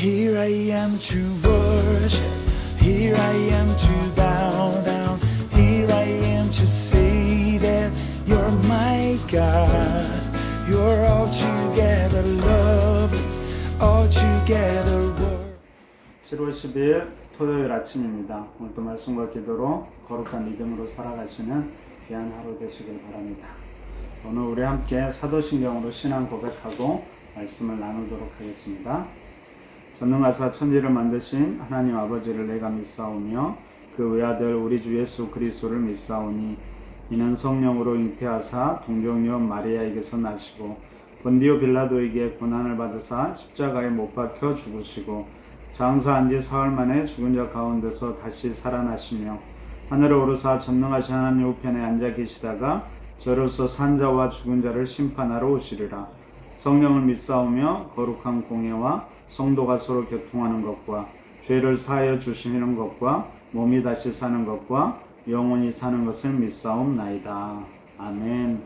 Here I am to worship, here I am to bow down, here I am to say that you're my God. You're altogether lovely, altogether worthy. 7월 10일 토요일 아침입니다. 오늘도 말씀과 기도로 거룩한 믿음으로 살아가시는 귀한 하루 되시길 바랍니다. 오늘 우리 함께 사도신경으로 신앙 고백하고 말씀을 나누도록 하겠습니다. 전능하사 천지를 만드신 하나님 아버지를 내가 믿사오며 그 외아들 우리 주 예수 그리스도를 믿사오니 이는 성령으로 잉태하사 동정녀 마리아에게서 나시고 본디오 빌라도에게 고난을 받으사 십자가에 못 박혀 죽으시고 장사한 지 사흘 만에 죽은 자 가운데서 다시 살아나시며 하늘에 오르사 전능하신 하나님 우편에 앉아 계시다가 저로서 산자와 죽은 자를 심판하러 오시리라. 성령을 믿사오며 거룩한 공예와 성도가 서로 교통하는 것과 죄를 사하여 주시는 것과 몸이 다시 사는 것과 영원히 사는 것을 믿사옵나이다. 아멘.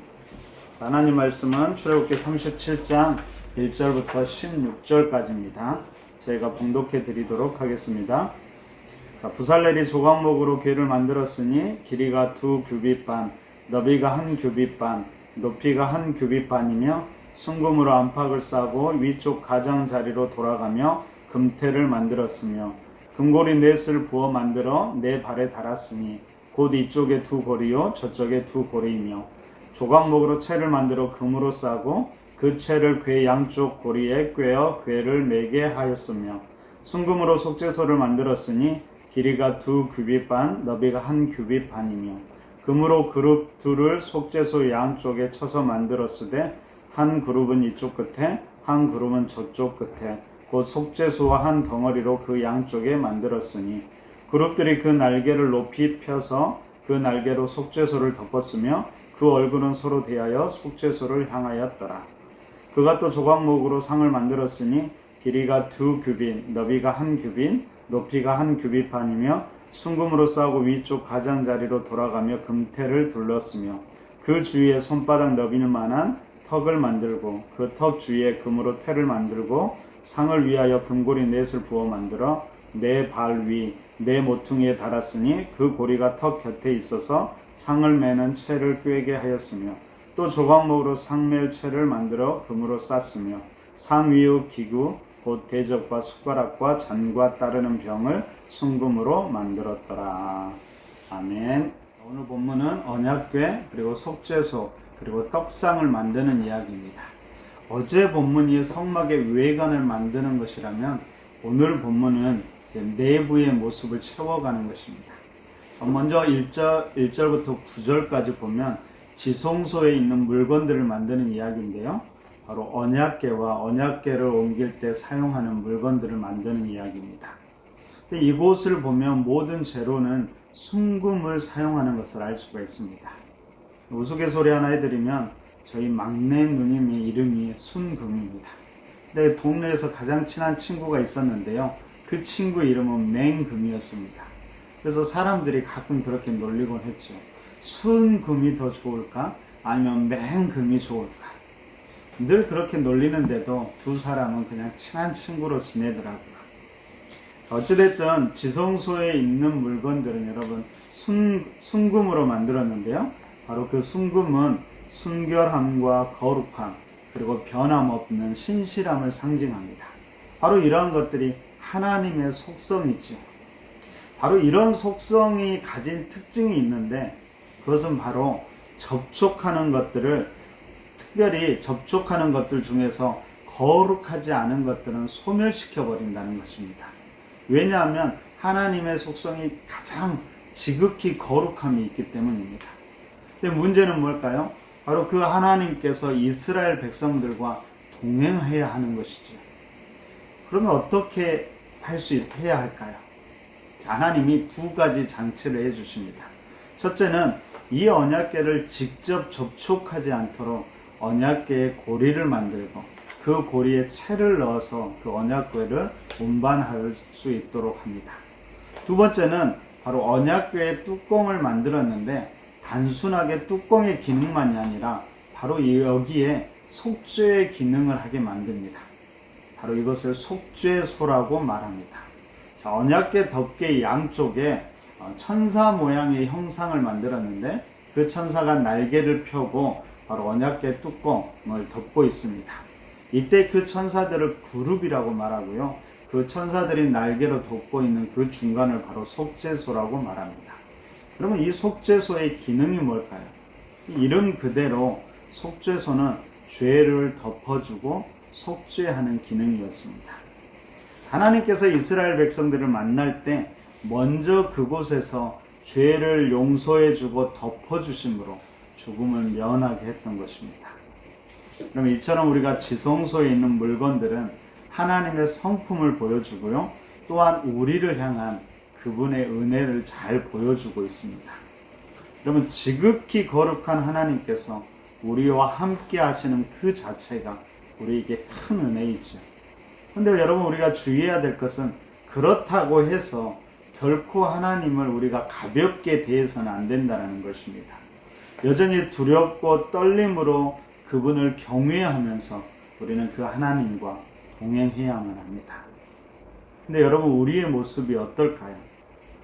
하나님 말씀은 출애굽기 37장 1절부터 16절까지입니다. 저희가 봉독해 드리도록 하겠습니다. 자, 부살렐이 조각목으로 궤를 만들었으니 길이가 2규빗 반, 너비가 1규빗 반, 높이가 1규빗 반이며 순금으로 안팎을 싸고 위쪽 가장자리로 돌아가며 금태를 만들었으며 금고리 넷을 부어 만들어 네 발에 달았으니 곧 이쪽에 2고리요 저쪽에 2고리이며 조각목으로 채를 만들어 금으로 싸고 그 채를 궤 양쪽 고리에 꿰어 궤를 매게 하였으며 순금으로 속죄소를 만들었으니 길이가 2규빗 반, 너비가 1규빗 반이며 금으로 그룹 둘을 속죄소 양쪽에 쳐서 만들었으되 한 그룹은 이쪽 끝에 한 그룹은 저쪽 끝에 곧 속죄소와 한 덩어리로 그 양쪽에 만들었으니 그룹들이 그 날개를 높이 펴서 그 날개로 속죄소를 덮었으며 그 얼굴은 서로 대하여 속죄소를 향하였더라. 그가 또 조각목으로 상을 만들었으니 길이가 2규빗, 너비가 1규빗, 높이가 1규빗 반이며 순금으로 싸고 위쪽 가장자리로 돌아가며 금태를 둘렀으며 그 주위에 손바닥 너비는 만한 턱을 만들고 그 턱 주위에 금으로 태를 만들고 상을 위하여 금고리 넷을 부어 만들어 네 발 위, 네 모퉁이에 달았으니 그 고리가 턱 곁에 있어서 상을 매는 채를 꿰게 하였으며 또 조각목으로 상맬 채를 만들어 금으로 쌌으며 상 위의 기구 곧 대접과 숟가락과 잔과 따르는 병을 순금으로 만들었더라. 아멘. 오늘 본문은 언약궤 그리고 속죄소 그리고 떡상을 만드는 이야기입니다. 어제 본문이 성막의 외관을 만드는 것이라면 오늘 본문은 내부의 모습을 채워가는 것입니다. 먼저 1절부터 9절까지 보면 지성소에 있는 물건들을 만드는 이야기인데요. 바로 언약궤와 언약궤를 옮길 때 사용하는 물건들을 만드는 이야기입니다. 근데 이곳을 보면 모든 재료는 순금을 사용하는 것을 알 수가 있습니다. 우스갯소리 하나 해드리면 저희 막내 누님의 이름이 순금입니다. 근데 동네에서 가장 친한 친구가 있었는데요. 그 친구 이름은 맹금이었습니다. 그래서 사람들이 가끔 그렇게 놀리곤 했죠. 순금이 더 좋을까? 아니면 맹금이 좋을까? 늘 그렇게 놀리는데도 두 사람은 그냥 친한 친구로 지내더라고요. 어찌됐든 지성소에 있는 물건들은 여러분 순금으로 만들었는데요. 바로 그 순금은 순결함과 거룩함 그리고 변함없는 신실함을 상징합니다. 바로 이러한 것들이 하나님의 속성이죠. 바로 이런 속성이 가진 특징이 있는데 그것은 바로 접촉하는 것들을 특별히 접촉하는 것들 중에서 거룩하지 않은 것들은 소멸시켜 버린다는 것입니다. 왜냐하면 하나님의 속성이 가장 지극히 거룩함이 있기 때문입니다. 근데 문제는 뭘까요? 바로 그 하나님께서 이스라엘 백성들과 동행해야 하는 것이죠. 그러면 어떻게 해야 할까요? 하나님이 두 가지 장치를 해주십니다. 첫째는 이 언약궤를 직접 접촉하지 않도록 언약궤의 고리를 만들고 그 고리에 채를 넣어서 그 언약궤를 운반할 수 있도록 합니다. 두 번째는 바로 언약궤의 뚜껑을 만들었는데 단순하게 뚜껑의 기능만이 아니라 바로 여기에 속죄의 기능을 하게 만듭니다. 바로 이것을 속죄소라고 말합니다. 자, 언약궤 덮개 양쪽에 천사 모양의 형상을 만들었는데 그 천사가 날개를 펴고 바로 언약궤 뚜껑을 덮고 있습니다. 이때 그 천사들을 그룹이라고 말하고요. 그 천사들이 날개로 덮고 있는 그 중간을 바로 속죄소라고 말합니다. 그러면 이 속죄소의 기능이 뭘까요? 이름 그대로 속죄소는 죄를 덮어주고 속죄하는 기능이었습니다. 하나님께서 이스라엘 백성들을 만날 때 먼저 그곳에서 죄를 용서해주고 덮어주심으로 죽음을 면하게 했던 것입니다. 그럼 이처럼 우리가 지성소에 있는 물건들은 하나님의 성품을 보여주고요. 또한 우리를 향한 그분의 은혜를 잘 보여주고 있습니다. 그러면 지극히 거룩한 하나님께서 우리와 함께 하시는 그 자체가 우리에게 큰 은혜이죠. 근데 여러분, 우리가 주의해야 될 것은 그렇다고 해서 결코 하나님을 우리가 가볍게 대해서는 안 된다는 것입니다. 여전히 두렵고 떨림으로 그분을 경외하면서 우리는 그 하나님과 동행해야만 합니다. 근데 여러분, 우리의 모습이 어떨까요?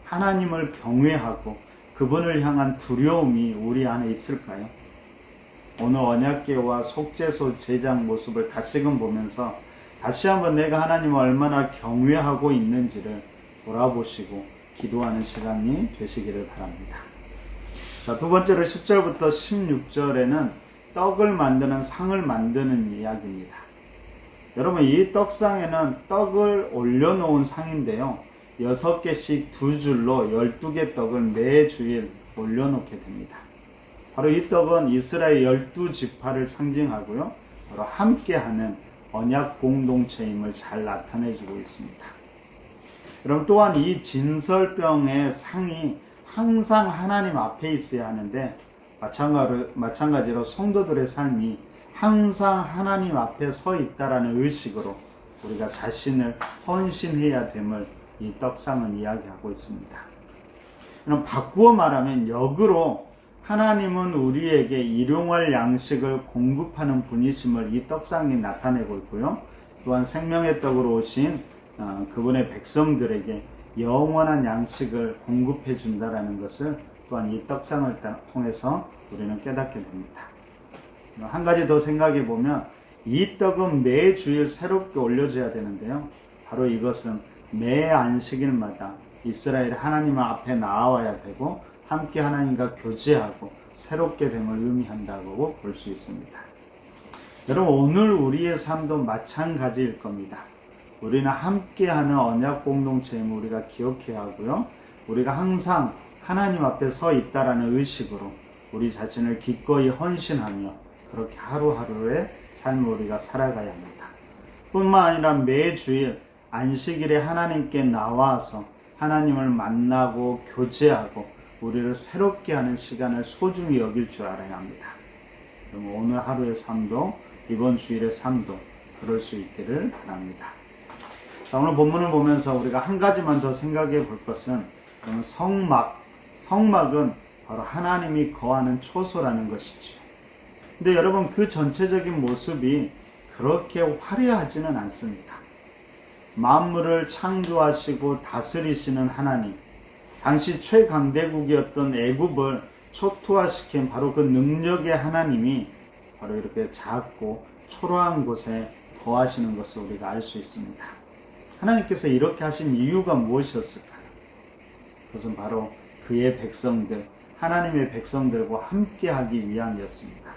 하나님을 경외하고 그분을 향한 두려움이 우리 안에 있을까요? 오늘 언약궤와 속죄소 제작 모습을 다시금 보면서 다시 한번 내가 하나님을 얼마나 경외하고 있는지를 돌아보시고 기도하는 시간이 되시기를 바랍니다. 자, 두 번째로 10절부터 16절에는 떡을 만드는 상을 만드는 이야기입니다. 여러분, 이 떡상에는 떡을 올려놓은 상인데요. 6개씩 두 줄로 12개 떡을 매 주일 올려놓게 됩니다. 바로 이 떡은 이스라엘 12지파를 상징하고요. 바로 함께하는 언약 공동체임을 잘 나타내주고 있습니다. 그럼 또한 이 진설병의 상이 항상 하나님 앞에 있어야 하는데 마찬가지로 성도들의 삶이 항상 하나님 앞에 서 있다라는 의식으로 우리가 자신을 헌신해야 됨을 이 떡상은 이야기하고 있습니다. 그럼 바꾸어 말하면 역으로 하나님은 우리에게 일용할 양식을 공급하는 분이심을 이 떡상이 나타내고 있고요. 또한 생명의 떡으로 오신 그분의 백성들에게 영원한 양식을 공급해 준다라는 것을 또한 이 떡상을 통해서 우리는 깨닫게 됩니다. 한 가지 더 생각해 보면 이 떡은 매 주일 새롭게 올려져야 되는데요. 바로 이것은 매 안식일마다 이스라엘 하나님 앞에 나와야 되고 함께 하나님과 교제하고 새롭게 됨을 의미한다고 볼 수 있습니다. 여러분, 오늘 우리의 삶도 마찬가지일 겁니다. 우리는 함께하는 언약 공동체임을 우리가 기억해야 하고요. 우리가 항상 하나님 앞에 서 있다라는 의식으로 우리 자신을 기꺼이 헌신하며 그렇게 하루하루의 삶을 우리가 살아가야 합니다. 뿐만 아니라 매주일 안식일에 하나님께 나와서 하나님을 만나고 교제하고 우리를 새롭게 하는 시간을 소중히 여길 줄 알아야 합니다. 그럼 오늘 하루의 삶도 이번 주일의 삶도 그럴 수 있기를 바랍니다. 자, 오늘 본문을 보면서 우리가 한 가지만 더 생각해 볼 것은 성막은 바로 하나님이 거하는 초소라는 것이죠. 근데 여러분, 그 전체적인 모습이 그렇게 화려하지는 않습니다. 만물을 창조하시고 다스리시는 하나님, 당시 최강대국이었던 애굽을 초토화시킨 바로 그 능력의 하나님이 바로 이렇게 작고 초라한 곳에 거하시는 것을 우리가 알 수 있습니다. 하나님께서 이렇게 하신 이유가 무엇이었을까요? 그것은 바로 그의 백성들, 하나님의 백성들과 함께 하기 위함이었습니다.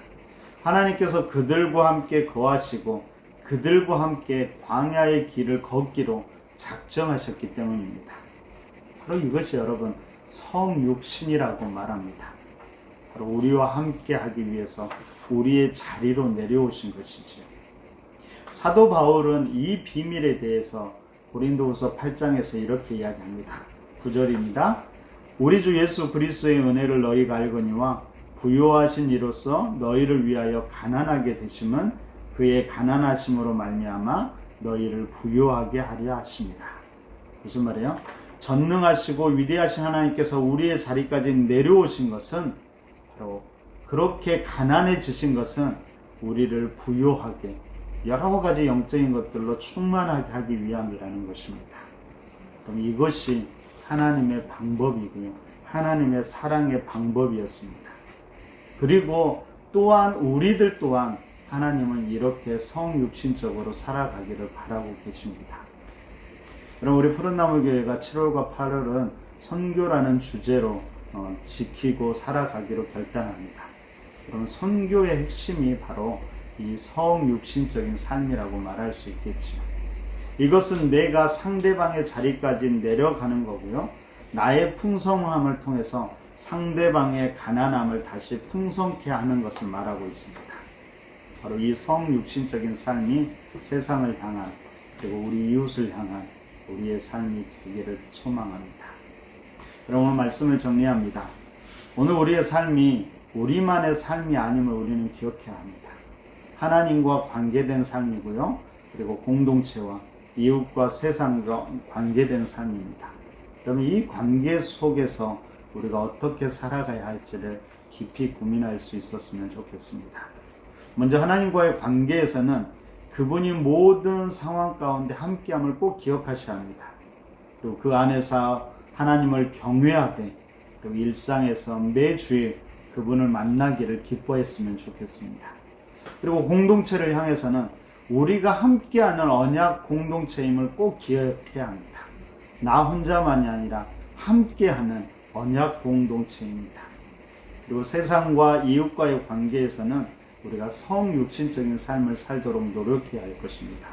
하나님께서 그들과 함께 거하시고 그들과 함께 광야의 길을 걷기로 작정하셨기 때문입니다. 바로 이것이 여러분 성육신이라고 말합니다. 바로 우리와 함께 하기 위해서 우리의 자리로 내려오신 것이지요. 사도 바울은 이 비밀에 대해서 고린도후서 8장에서 이렇게 이야기합니다. 9절입니다. 우리 주 예수 그리스도의 은혜를 너희가 알거니와 부요하신 이로써 너희를 위하여 가난하게 되심은 그의 가난하심으로 말미암아 너희를 부요하게 하려 하십니다. 무슨 말이에요? 전능하시고 위대하신 하나님께서 우리의 자리까지 내려오신 것은 바로 그렇게 가난해지신 것은 우리를 부요하게, 여러 가지 영적인 것들로 충만하게 하기 위함이라는 것입니다. 그럼 이것이 하나님의 방법이고요. 하나님의 사랑의 방법이었습니다. 그리고 또한 우리들 또한 하나님은 이렇게 성육신적으로 살아가기를 바라고 계십니다. 그럼 우리 푸른나무 교회가 7월과 8월은 선교라는 주제로 지키고 살아가기로 결단합니다. 그럼 선교의 핵심이 바로 이 성육신적인 삶이라고 말할 수 있겠죠. 이것은 내가 상대방의 자리까지 내려가는 거고요. 나의 풍성함을 통해서 상대방의 가난함을 다시 풍성케 하는 것을 말하고 있습니다. 바로 이 성육신적인 삶이 세상을 향한 그리고 우리 이웃을 향한 우리의 삶이 되기를 소망합니다. 그럼 오늘 말씀을 정리합니다. 오늘 우리의 삶이 우리만의 삶이 아님을 우리는 기억해야 합니다. 하나님과 관계된 삶이고요. 그리고 공동체와 이웃과 세상과 관계된 삶입니다. 그러면 이 관계 속에서 우리가 어떻게 살아가야 할지를 깊이 고민할 수 있었으면 좋겠습니다. 먼저 하나님과의 관계에서는 그분이 모든 상황 가운데 함께함을 꼭 기억하셔야 합니다. 그리고 그 안에서 하나님을 경외하되 그리고 일상에서 매주일 그분을 만나기를 기뻐했으면 좋겠습니다. 그리고 공동체를 향해서는 우리가 함께하는 언약 공동체임을 꼭 기억해야 합니다. 나 혼자만이 아니라 함께하는 언약 공동체입니다. 그리고 세상과 이웃과의 관계에서는 우리가 성육신적인 삶을 살도록 노력해야 할 것입니다.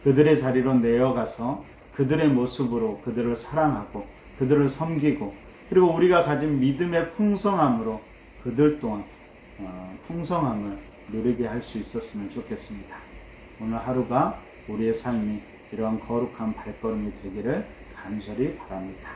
그들의 자리로 내어가서 그들의 모습으로 그들을 사랑하고 그들을 섬기고 그리고 우리가 가진 믿음의 풍성함으로 그들 또한 풍성함을 누리게 할 수 있었으면 좋겠습니다. 오늘 하루가 우리의 삶이 이러한 거룩한 발걸음이 되기를 간절히 바랍니다.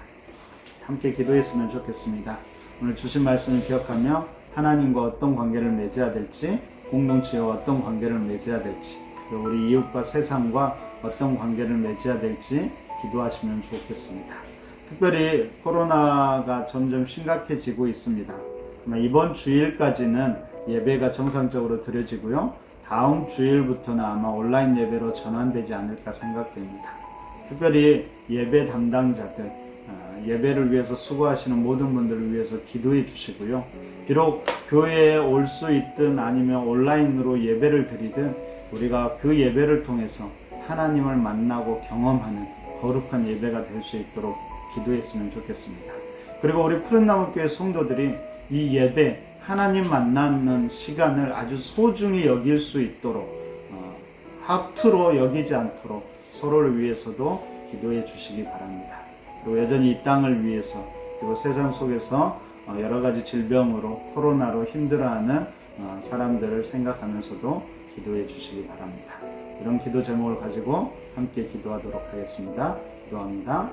함께 기도했으면 좋겠습니다. 오늘 주신 말씀을 기억하며 하나님과 어떤 관계를 맺어야 될지, 공동체와 어떤 관계를 맺어야 될지, 그리고 우리 이웃과 세상과 어떤 관계를 맺어야 될지 기도하시면 좋겠습니다. 특별히 코로나가 점점 심각해지고 있습니다. 이번 주일까지는 예배가 정상적으로 드려지고요. 다음 주일부터는 아마 온라인 예배로 전환되지 않을까 생각됩니다. 특별히 예배 담당자들, 예배를 위해서 수고하시는 모든 분들을 위해서 기도해 주시고요. 비록 교회에 올 수 있든 아니면 온라인으로 예배를 드리든 우리가 그 예배를 통해서 하나님을 만나고 경험하는 거룩한 예배가 될 수 있도록 기도했으면 좋겠습니다. 그리고 우리 푸른나무교회 성도들이 이 예배, 하나님 만나는 시간을 아주 소중히 여길 수 있도록 하트로 여기지 않도록 서로를 위해서도 기도해 주시기 바랍니다. 그리고 여전히 이 땅을 위해서 그리고 세상 속에서 여러 가지 질병으로 코로나로 힘들어하는 사람들을 생각하면서도 기도해 주시기 바랍니다. 이런 기도 제목을 가지고 함께 기도하도록 하겠습니다. 기도합니다.